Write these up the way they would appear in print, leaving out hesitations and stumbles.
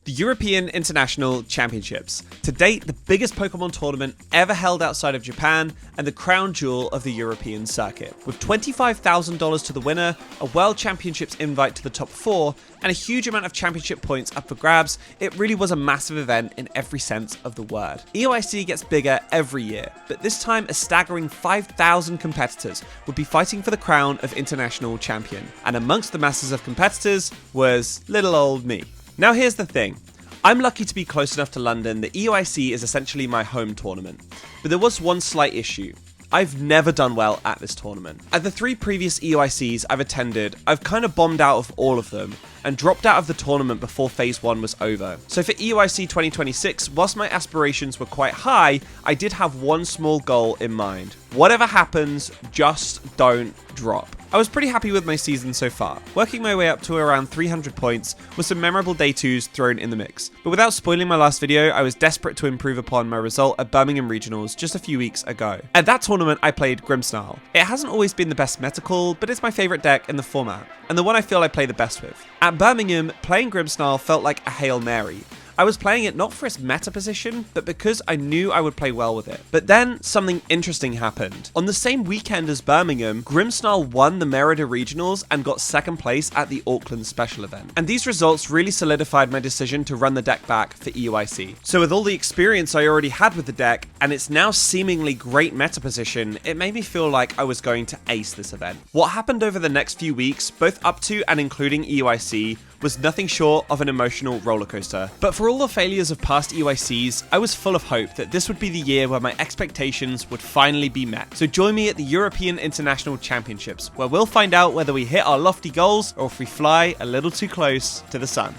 The European International Championships. To date, the biggest Pokemon tournament ever held outside of Japan and the crown jewel of the European circuit. With $25,000 to the winner, a World Championships invite to the top 4, and a huge amount of championship points up for grabs, it really was a massive event in every sense of the word. EUIC gets bigger every year, but this time a staggering 5,000 competitors would be fighting for the crown of international champion. And amongst the masses of competitors was little old me. Now here's the thing. I'm lucky to be close enough to London that EUIC is essentially my home tournament. But there was one slight issue. I've never done well at this tournament. At the 3 previous EUICs I've attended, I've kind of bombed out of all of them and dropped out of the tournament before phase 1 was over. So for EUIC 2026, whilst my aspirations were quite high, I did have one small goal in mind. Whatever happens, just don't drop. I was pretty happy with my season so far, working my way up to around 300 points with some memorable day 2s thrown in the mix. But without spoiling my last video, I was desperate to improve upon my result at Birmingham Regionals just a few weeks ago. At that tournament, I played Grimmsnarl. It hasn't always been the best meta-call, but it's my favourite deck in the format, and the one I feel I play the best with. At Birmingham, playing Grimmsnarl felt like a Hail Mary. I was playing it not for its meta position, but because I knew I would play well with it. But then something interesting happened. On the same weekend as Birmingham, Grimmsnarl won the Merida Regionals and got 2nd place at the Auckland Special event. And these results really solidified my decision to run the deck back for EUIC. So with all the experience I already had with the deck, and its now seemingly great meta position, it made me feel like I was going to ace this event. What happened over the next few weeks, both up to and including EUIC, was nothing short of an emotional rollercoaster. But for all the failures of past EUICs, I was full of hope that this would be the year where my expectations would finally be met. So join me at the European International Championships, where we'll find out whether we hit our lofty goals or if we fly a little too close to the sun.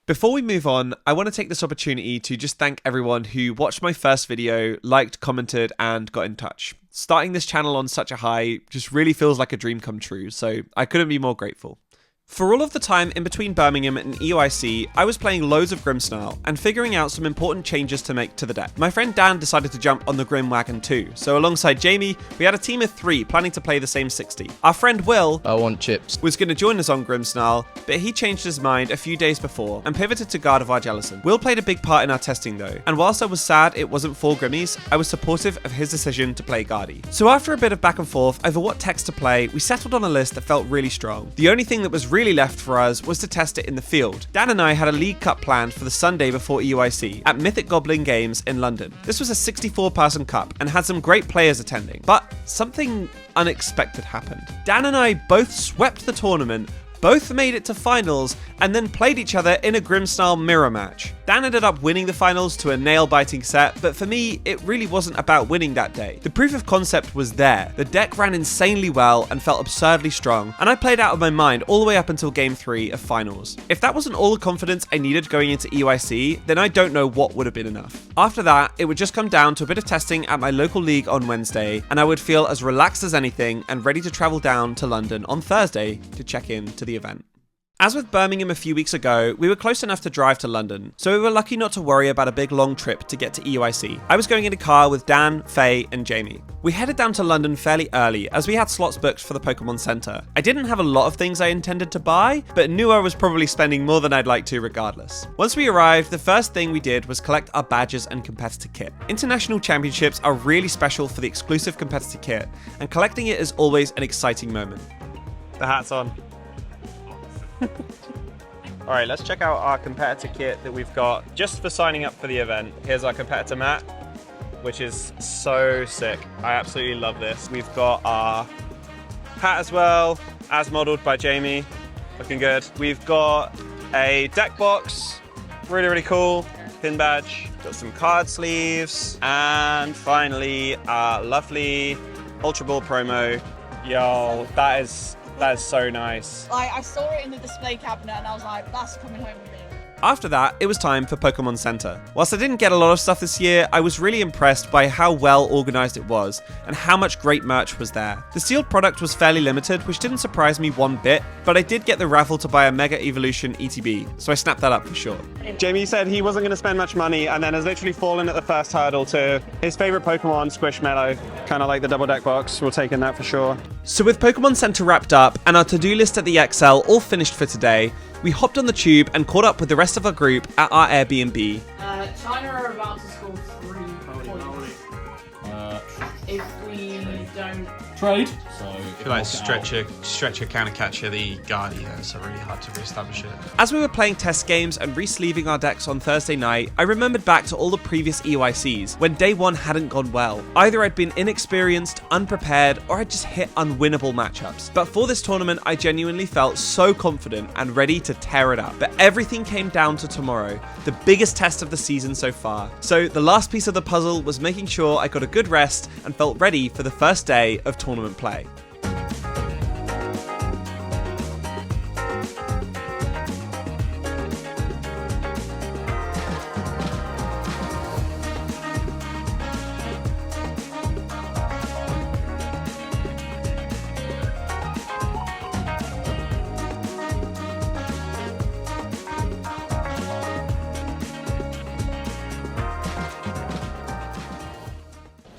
Before we move on, I want to take this opportunity to just thank everyone who watched my first video, liked, commented, and got in touch. Starting this channel on such a high just really feels like a dream come true, so I couldn't be more grateful. For all of the time in between Birmingham and EUIC, I was playing loads of Grimmsnarl and figuring out some important changes to make to the deck. My friend Dan decided to jump on the Grim wagon too, so alongside Jamie, we had a team of 3 planning to play the same 60. Our friend Will, I want chips, was going to join us on Grimmsnarl, but he changed his mind a few days before and pivoted to Gardevoir Jellicent. Will played a big part in our testing though, and whilst I was sad it wasn't 4 Grimmies, I was supportive of his decision to play Guardy. So after a bit of back and forth over what text to play, we settled on a list that felt really strong. The only thing that was really left for us was to test it in the field. Dan and I had a League Cup planned for the Sunday before EUIC at Mythic Goblin Games in London. This was a 64-person cup and had some great players attending, but something unexpected happened. Dan and I both swept the tournament, both made it to finals, and then played each other in a Grimmsnarl mirror match. Dan ended up winning the finals to a nail-biting set, but for me, it really wasn't about winning that day. The proof of concept was there. The deck ran insanely well and felt absurdly strong, and I played out of my mind all the way up until game 3 of finals. If that wasn't all the confidence I needed going into EUIC, then I don't know what would have been enough. After that, it would just come down to a bit of testing at my local league on Wednesday, and I would feel as relaxed as anything and ready to travel down to London on Thursday to check in to the event. As with Birmingham a few weeks ago, we were close enough to drive to London, so we were lucky not to worry about a big long trip to get to EUIC. I was going in a car with Dan, Faye, and Jamie. We headed down to London fairly early as we had slots booked for the Pokemon Center. I didn't have a lot of things I intended to buy, but knew I was probably spending more than I'd like to regardless. Once we arrived, the first thing we did was collect our badges and competitor kit. International championships are really special for the exclusive competitor kit, and collecting it is always an exciting moment. The hat's on. Alright, let's check out our competitor kit that we've got just for signing up for the event. Here's our competitor mat, which is so sick. I absolutely love this. We've got our hat as well, as modeled by Jamie. Looking good. We've got a deck box, really cool. Pin badge, got some card sleeves, and finally our lovely Ultra Ball promo. Yo, that is so nice. I saw it in the display cabinet and I was like, that's coming home with me. After that, it was time for Pokemon Center. Whilst I didn't get a lot of stuff this year, I was really impressed by how well organized it was and how much great merch was there. The sealed product was fairly limited, which didn't surprise me one bit, but I did get the raffle to buy a Mega Evolution ETB, so I snapped that up for sure. Jamie said he wasn't going to spend much money and then has literally fallen at the first hurdle to his favorite Pokemon, Squishmallow. Kind of like the double deck box. We'll take in that for sure. So with Pokemon Center wrapped up and our to-do list at the XL all finished for today, we hopped on the tube and caught up with the rest of our group at our Airbnb. China are about to score 3 points. If we don't trade. So I feel like stretcher counter catcher, the Guardia, so really hard to re-establish it. As we were playing test games and re-sleeving our decks on Thursday night, I remembered back to all the previous EUICs when day one hadn't gone well. Either I'd been inexperienced, unprepared, or I'd just hit unwinnable matchups. But for this tournament, I genuinely felt so confident and ready to tear it up. But everything came down to tomorrow, the biggest test of the season so far. So the last piece of the puzzle was making sure I got a good rest and felt ready for the first day of tournament play.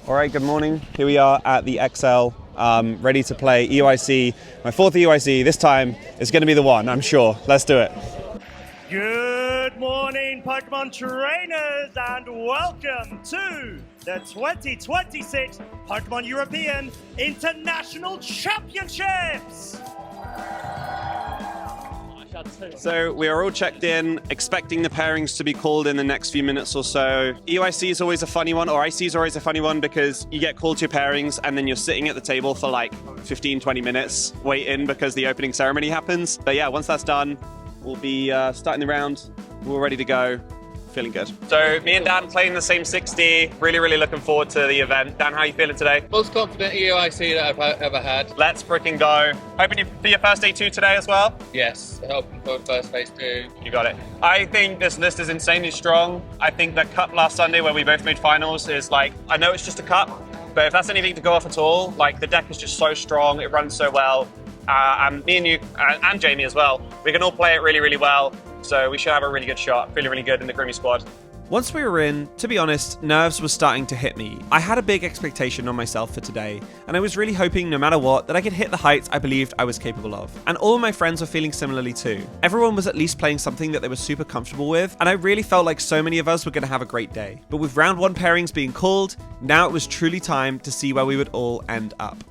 All right, good morning. Here we are at the XL, ready to play EUIC. My fourth EUIC. This time is going to be the one, I'm sure. Let's do it. Good morning, Pokemon trainers, and welcome to the 2026 Pokemon European International Championships! So we are all checked in, expecting the pairings to be called in the next few minutes or so. EUIC is always a funny one, or IC is always a funny one because you get called to your pairings and then you're sitting at the table for like 15, 20 minutes waiting because the opening ceremony happens. But yeah, once that's done, we'll be starting the round. We're all ready to go. Feeling good. So me and Dan playing the same 60. Really looking forward to the event. Dan, how are you feeling today? Most confident EUIC that I've ever had. Let's freaking go. Hoping for your first day 2 today as well? Yes, hoping for first phase 2. You got it. I think this list is insanely strong. I think that cup last Sunday where we both made finals is like, I know it's just a cup, but if that's anything to go off at all, like the deck is just so strong, it runs so well. And me and you, and Jamie as well, we can all play it really well. So we should have a really good shot. Feeling really good in the Grimmy squad. Once we were in, to be honest, nerves were starting to hit me. I had a big expectation on myself for today, and I was really hoping no matter what that I could hit the heights I believed I was capable of. And all of my friends were feeling similarly too. Everyone was at least playing something that they were super comfortable with, and I really felt like so many of us were going to have a great day. But with round 1 pairings being called, now it was truly time to see where we would all end up.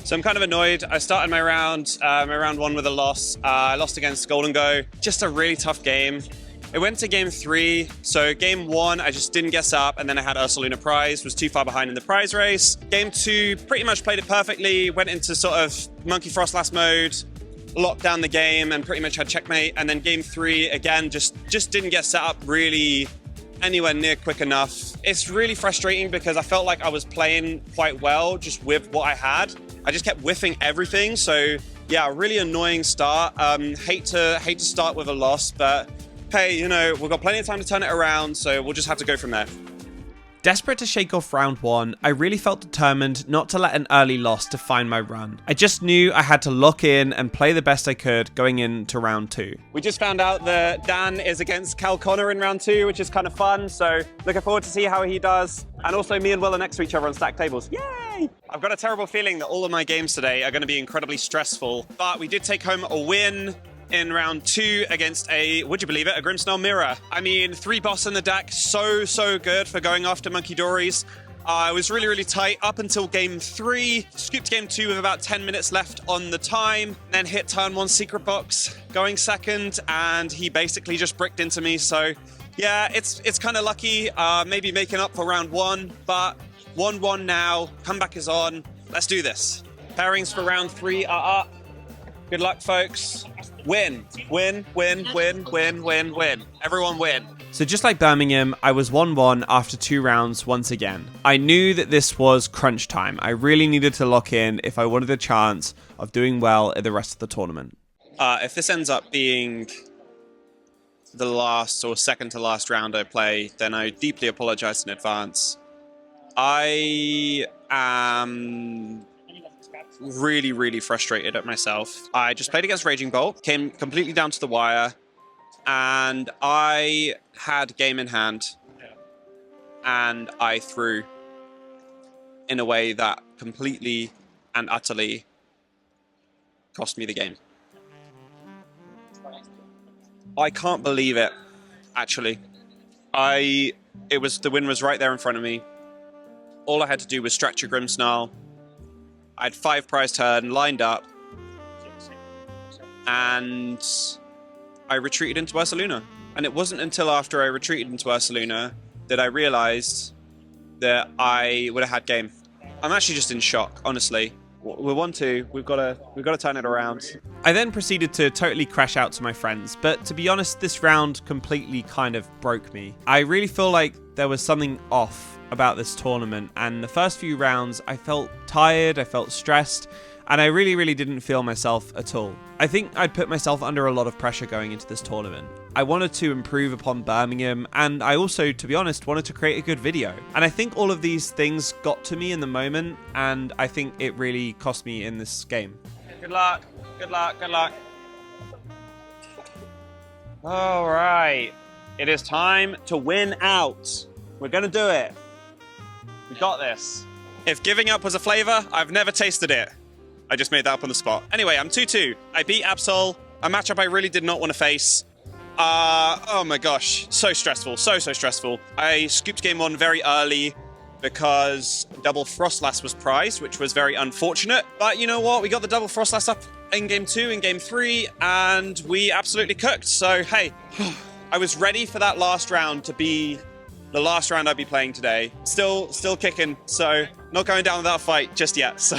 So I'm kind of annoyed. I started my round 1 with a loss. I lost against Golden Go. Just a really tough game. It went to game 3. So game 1, I just didn't guess up, and then I had Ursaluna prize, was too far behind in the prize race. Game 2, pretty much played it perfectly, went into sort of Monkey Frost last mode, locked down the game, and pretty much had checkmate. And then game 3, again, just didn't get set up really anywhere near quick enough. It's really frustrating because I felt like I was playing quite well just with what I had. I just kept whiffing everything, so yeah, really annoying start. Hate to start with a loss, but hey, you know, we've got plenty of time to turn it around, so we'll just have to go from there. Desperate to shake off round 1, I really felt determined not to let an early loss define my run. I just knew I had to lock in and play the best I could going into round 2. We just found out that Dan is against Cal Connor in round 2, which is kind of fun, so looking forward to see how he does. And also me and Will are next to each other on stacked tables. Yay! I've got a terrible feeling that all of my games today are going to be incredibly stressful, but we did take home a win in round 2 against a, would you believe it, a Grimmsnarl Mirror. I mean, 3 boss in the deck, so good for going after Monkey Dories. It was really tight up until game 3. Scooped game 2 with about 10 minutes left on the time. Then hit turn 1 secret box, going second, and he basically just bricked into me. So yeah, it's kind of lucky, maybe making up for round 1, but 1-1 now. Comeback is on. Let's do this. Pairings for round 3 are up. Good luck, folks. Win. Everyone win. So just like Birmingham, I was 1-1 after 2 rounds once again. I knew that this was crunch time. I really needed to lock in if I wanted a chance of doing well in the rest of the tournament. If this ends up being the last or second to last round I play, then I deeply apologize in advance. I am really frustrated at myself. I just played against Raging Bolt, came completely down to the wire, and I had game in hand, and I threw in a way that completely and utterly cost me the game. I can't believe it, actually. The win was right there in front of me. All I had to do was stretch a Grimmsnarl. I had 5 prize turn lined up, and I retreated into Ursaluna. And it wasn't until after I retreated into Ursaluna that I realized that I would have had game. I'm actually just in shock, honestly. We're 1-2. We've got to turn it around. I then proceeded to totally crash out to my friends, but to be honest, this round completely kind of broke me. I really feel like there was something off about this tournament, and the first few rounds I felt tired, I felt stressed, and I really didn't feel myself at all. I think I'd put myself under a lot of pressure going into this tournament. I wanted to improve upon Birmingham, and I also, to be honest, wanted to create a good video. And I think all of these things got to me in the moment, and I think it really cost me in this game. Good luck, good luck, good luck. All right, it is time to win out. We're gonna do it. We got this. If giving up was a flavor, I've never tasted it. I just made that up on the spot. Anyway, I'm 2-2. I beat Absol, a matchup I really did not want to face. Oh my gosh, so stressful, so stressful. I scooped game 1 very early because double Frostlass was prized, which was very unfortunate. But you know what? We got the double Frostlass up in game 2, in game 3, and we absolutely cooked. So hey, I was ready for that last round to be the last round I'd be playing today. Still kicking, so not going down without a fight just yet. So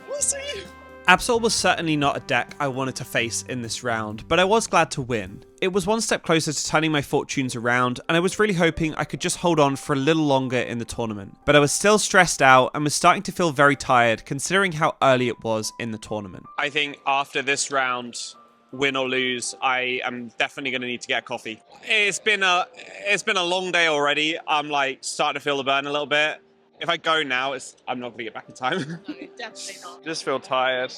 we'll see. Absol was certainly not a deck I wanted to face in this round, but I was glad to win. It was one step closer to turning my fortunes around, and I was really hoping I could just hold on for a little longer in the tournament. But I was still stressed out and was starting to feel very tired considering how early it was in the tournament. I think after this round, win or lose, I am definitely going to need to get a coffee. It's been a long day already. I'm like starting to feel the burn a little bit. If I go now, I'm not going to get back in time. No, definitely not. Just feel tired.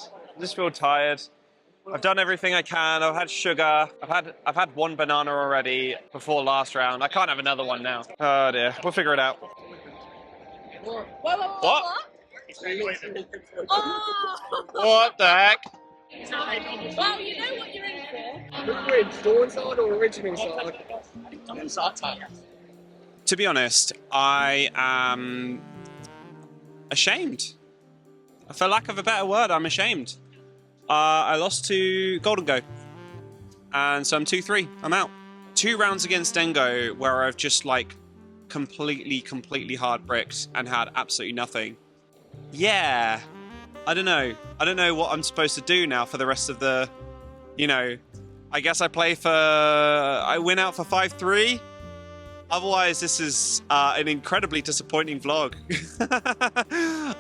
I've done everything I can. I've had sugar. I've had 1 banana already before last round. I can't have another one now. Oh dear. We'll figure it out. What? Oh! What the heck? Well, you know what you're in for. Which, Dawn side or original side? To be honest, I am ashamed. For lack of a better word, I'm ashamed. I lost to Golden Go. And so I'm 2-3. I'm out. 2 rounds against Dengo where I've just like completely heartbreaked and had absolutely nothing. Yeah. I don't know what I'm supposed to do now for the rest of the, I guess I win out for 5-3. Otherwise, this is an incredibly disappointing vlog.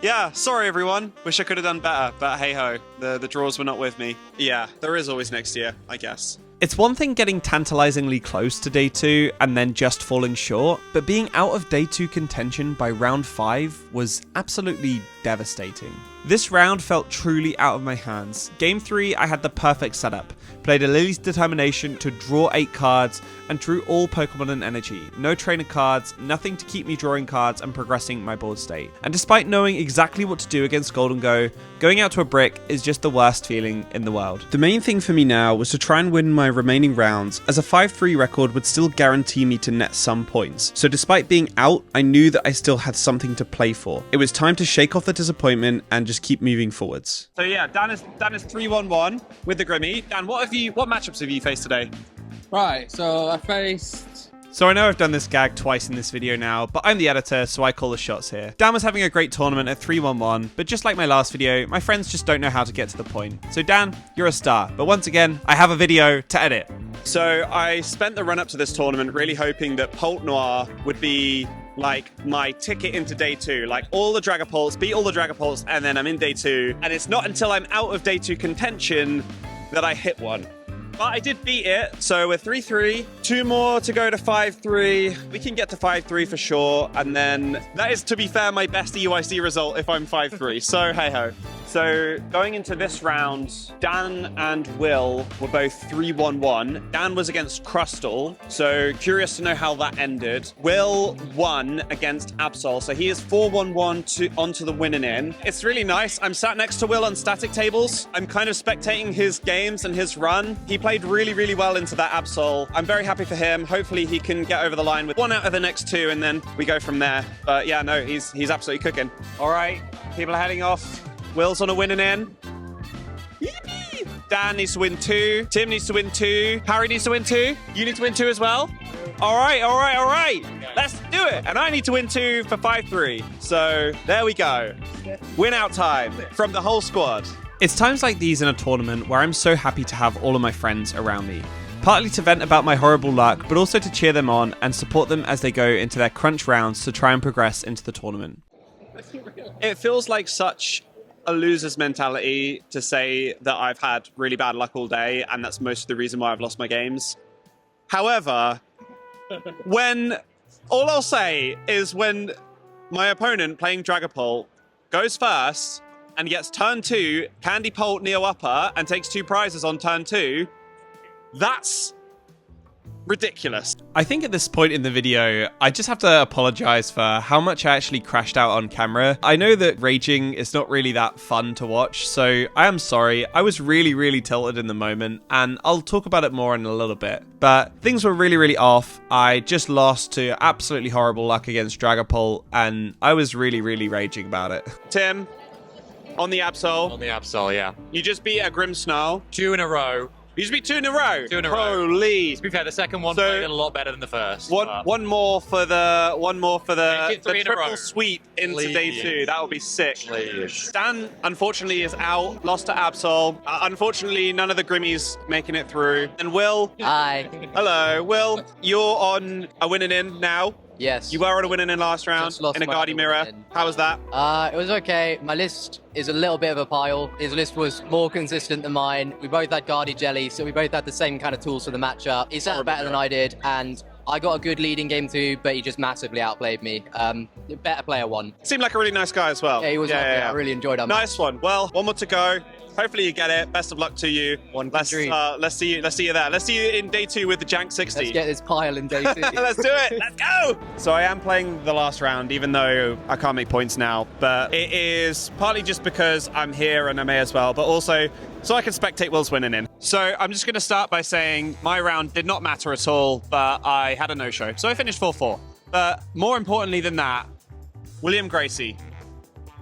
Yeah, sorry everyone. Wish I could have done better, but hey ho, the draws were not with me. Yeah, there is always next year, I guess. It's one thing getting tantalizingly close to day 2 and then just falling short, but being out of day 2 contention by round 5 was absolutely devastating. This round felt truly out of my hands. Game 3, I had the perfect setup. Played a Lily's Determination to draw 8 cards and drew all Pokemon and energy. No trainer cards, nothing to keep me drawing cards and progressing my board state. And despite knowing exactly what to do against Golden Go, going out to a brick is just the worst feeling in the world. The main thing for me now was to try and win my remaining rounds, as a 5-3 record would still guarantee me to net some points. So despite being out, I knew that I still had something to play for. It was time to shake off the disappointment and just keep moving forwards. So yeah, Dan is 3-1-1 with the Grimmy. Dan, what matchups have you faced today? Right, so I faced... So I know I've done this gag twice in this video now, but I'm the editor, so I call the shots here. Dan was having a great tournament at 3-1-1, but just like my last video, my friends just don't know how to get to the point. So Dan, you're a star, but once again, I have a video to edit. So I spent the run up to this tournament really hoping that Polt Noir would be like my ticket into day 2, like all the Dragapults, beat all the Dragapults, and then I'm in day 2. And it's not until I'm out of day 2 contention that I hit one. But I did beat it, so we're 3-3. 2 more to go to 5-3. We can get to 5-3 for sure, and then that is, to be fair, my best EUIC result if I'm 5-3. So hey ho. So going into this round, Dan and Will were both 3-1-1. Dan was against Crustal, so curious to know how that ended. Will won against Absol, so he is 4-1-1 onto the winning in. It's really nice. I'm sat next to Will on static tables. I'm kind of spectating his games and his run. He played really, really well into that Absol. I'm very happy for him. Hopefully he can get over the line with one out of the next two, and then we go from there. But yeah, no, he's absolutely cooking. All right, people are heading off. Will's on a winning end. Yippee! Dan needs to win 2. Tim needs to win 2. Harry needs to win 2. You need to win 2 as well. All right. Let's do it. And I need to win 2 for 5-3. So there we go. Win out time from the whole squad. It's times like these in a tournament where I'm so happy to have all of my friends around me. Partly to vent about my horrible luck, but also to cheer them on and support them as they go into their crunch rounds to try and progress into the tournament. It feels like such a loser's mentality to say that I've had really bad luck all day, and that's most of the reason why I've lost my games. However, all I'll say is when my opponent playing Dragapult goes first and gets turn 2, Candy Pult Neo Upper, and takes 2 prizes on turn 2, that's ridiculous. I think at this point in the video, I just have to apologize for how much I actually crashed out on camera. I know that raging is not really that fun to watch, so I am sorry. I was really, really tilted in the moment, and I'll talk about it more in a little bit. But things were really, really off. I just lost to absolutely horrible luck against Dragapult, and I was really, really raging about it. Tim, on the Absol. On the Absol, yeah. You just beat a Grimmsnarl. 2 in a row. You just beat 2 in a row. 2 in a row. Holy. To be fair, the second one played a lot better than the first. One more for the in a row. triple sweep into day 2. That would be sick. Please. Dan, unfortunately, is out. Lost to Absol. Unfortunately, none of the Grimmies making it through. And Will. Hi. Hello. Will, you're on a winning in now. Yes. You were on a winning in last round in a Guardi Mirror. How was that? It was okay. My list is a little bit of a pile. His list was more consistent than mine. We both had Guardi Jelly, so we both had the same kind of tools for the matchup. He set up better than I did, and I got a good lead in game 2, but he just massively outplayed me. Better player won. Seemed like a really nice guy as well. Yeah, he was. I really enjoyed him. Nice one. Well, one more to go. Hopefully you get it. Best of luck to you. Let's see you there. Let's see you in day 2 with the Jank 60. Let's get this pile in day 2. Let's do it. Let's go. So I am playing the last round, even though I can't make points now. But it is partly just because I'm here and I may as well, but also so I can spectate Will's winning in. So I'm just going to start by saying my round did not matter at all, but I had a no-show. So I finished 4-4. But more importantly than that, William Gracie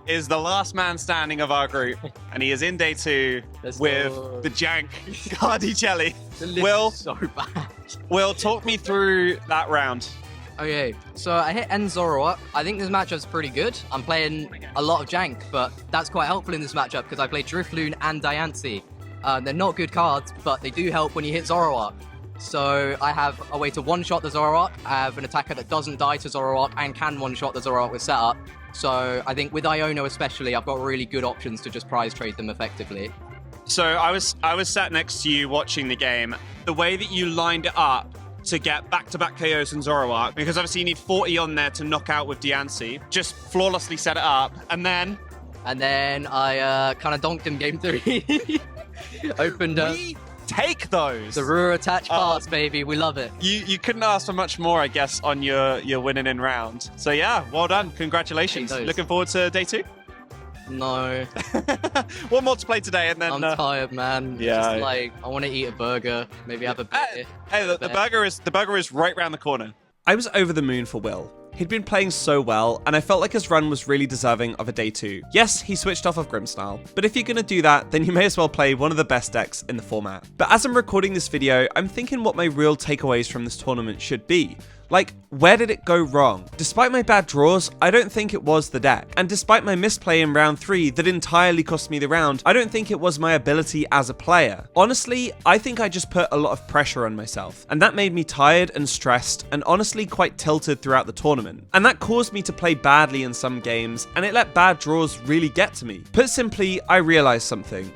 is the last man standing of our group, and he is in day 2 with the Jank Guardi Jelly. Will, so bad. Will, talk me through that round. Okay, so I hit N Zoroark. I think this matchup's pretty good. I'm playing a lot of Jank, but that's quite helpful in this matchup because I play Drifloon and Diancie. They're not good cards, but they do help when you hit Zoroark. So I have a way to one-shot the Zoroark. I have an attacker that doesn't die to Zoroark and can one-shot the Zoroark with setup. So I think with Iono especially, I've got really good options to just prize trade them effectively. So I was sat next to you watching the game. The way that you lined it up to get back-to-back KOs in Zoroark, because obviously you need 40 on there to knock out with Diancie, just flawlessly set it up, and then I kind of donked him game 3. Opened up. We take those. The Ruhr attached parts, baby. We love it. You couldn't ask for much more, I guess, on your winning in round. So yeah, well done. Congratulations. Looking forward to day 2? No. One more to play today, and then... I'm tired, man. Yeah. Just like, I want to eat a burger. Maybe have a beer. Hey, the burger is right round the corner. I was over the moon for Will. He'd been playing so well, and I felt like his run was really deserving of a day 2. Yes, he switched off of Grimmsnarl, but if you're gonna do that, then you may as well play one of the best decks in the format. But as I'm recording this video, I'm thinking what my real takeaways from this tournament should be. Like, where did it go wrong? Despite my bad draws, I don't think it was the deck. And despite my misplay in round 3 that entirely cost me the round, I don't think it was my ability as a player. Honestly, I think I just put a lot of pressure on myself. And that made me tired and stressed and honestly quite tilted throughout the tournament. And that caused me to play badly in some games, and it let bad draws really get to me. Put simply, I realized something.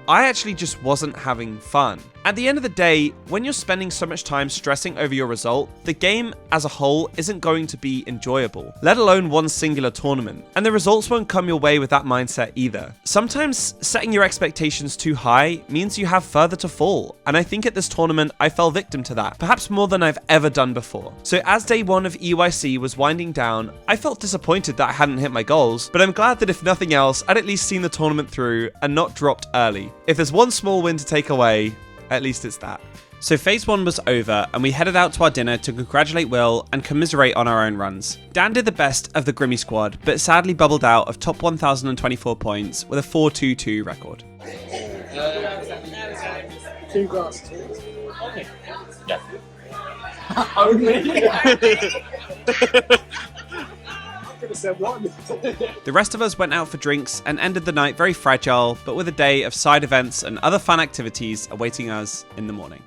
I actually just wasn't having fun. At the end of the day, when you're spending so much time stressing over your result, the game as a whole isn't going to be enjoyable, let alone one singular tournament. And the results won't come your way with that mindset either. Sometimes setting your expectations too high means you have further to fall, and I think at this tournament I fell victim to that, perhaps more than I've ever done before. So as day 1 of EUIC was winding down, I felt disappointed that I hadn't hit my goals, but I'm glad that if nothing else, I'd at least seen the tournament through and not dropped early. If there's one small win to take away, at least it's that. So phase 1 was over and we headed out to our dinner to congratulate Will and commiserate on our own runs. Dan did the best of the Grimmy squad, but sadly bubbled out of top 1024 points with a 4.22 record. 2 glasses. Okay. Yeah. The rest of us went out for drinks and ended the night very fragile, but with a day of side events and other fun activities awaiting us in the morning.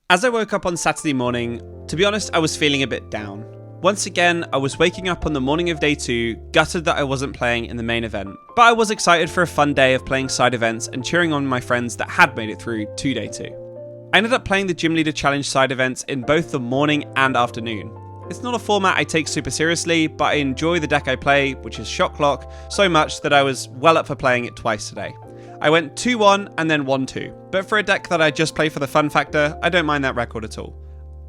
As I woke up on Saturday morning, to be honest, I was feeling a bit down. Once again, I was waking up on the morning of day 2, gutted that I wasn't playing in the main event, but I was excited for a fun day of playing side events and cheering on my friends that had made it through to day 2. I ended up playing the Gym Leader Challenge side events in both the morning and afternoon. It's not a format I take super seriously, but I enjoy the deck I play, which is Shock Clock, so much that I was well up for playing it twice today. I went 2-1 and then 1-2, but for a deck that I just play for the fun factor, I don't mind that record at all.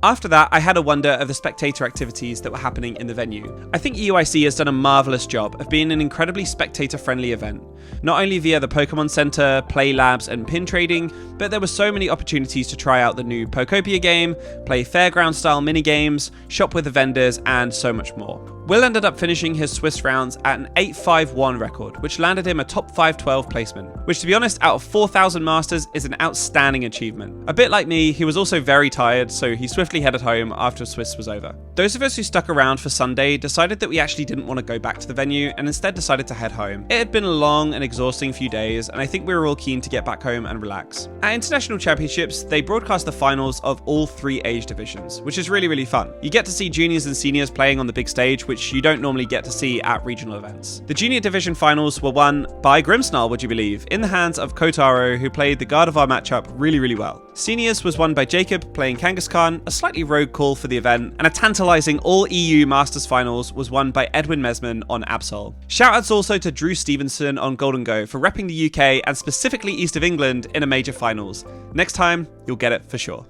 After that, I had a wonder of the spectator activities that were happening in the venue. I think EUIC has done a marvellous job of being an incredibly spectator-friendly event, not only via the Pokemon Center, play labs, and pin trading, but there were so many opportunities to try out the new Pokopia game, play fairground-style minigames, shop with the vendors, and so much more. Will ended up finishing his Swiss rounds at an 8.51 record, which landed him a top 512 placement, which to be honest, out of 4,000 Masters is an outstanding achievement. A bit like me, he was also very tired, so he swiftly headed home after Swiss was over. Those of us who stuck around for Sunday decided that we actually didn't want to go back to the venue and instead decided to head home. It had been a long and exhausting few days, and I think we were all keen to get back home and relax. At International Championships, they broadcast the finals of all 3 age divisions, which is really fun. You get to see juniors and seniors playing on the big stage, which you don't normally get to see at regional events. The junior division finals were won by Grimsnarl, would you believe, in the hands of Kotaro, who played the Gardevoir matchup really well. Seniors was won by Jacob, playing Kangaskhan, a slightly rogue call for the event, and a tantalising all-EU Masters finals was won by Edwin Mesman on Absol. Shoutouts also to Drew Stevenson on Golden Go for repping the UK and specifically East of England in a major finals. Next time, you'll get it for sure.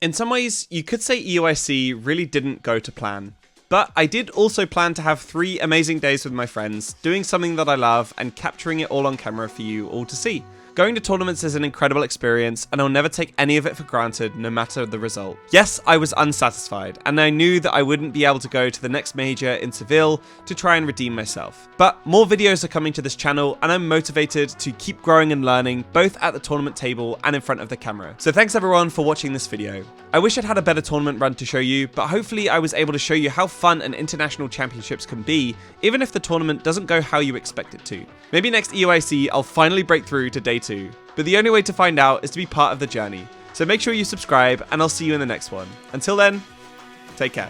In some ways, you could say EUIC really didn't go to plan. But I did also plan to have 3 amazing days with my friends, doing something that I love and capturing it all on camera for you all to see. Going to tournaments is an incredible experience, and I'll never take any of it for granted, no matter the result. Yes, I was unsatisfied, and I knew that I wouldn't be able to go to the next major in Seville to try and redeem myself. But more videos are coming to this channel, and I'm motivated to keep growing and learning, both at the tournament table and in front of the camera. So thanks everyone for watching this video. I wish I'd had a better tournament run to show you, but hopefully I was able to show you how fun an international championships can be, even if the tournament doesn't go how you expect it to. Maybe next EUIC I'll finally break through to day 2, but the only way to find out is to be part of the journey. So make sure you subscribe, and I'll see you in the next one. Until then, take care.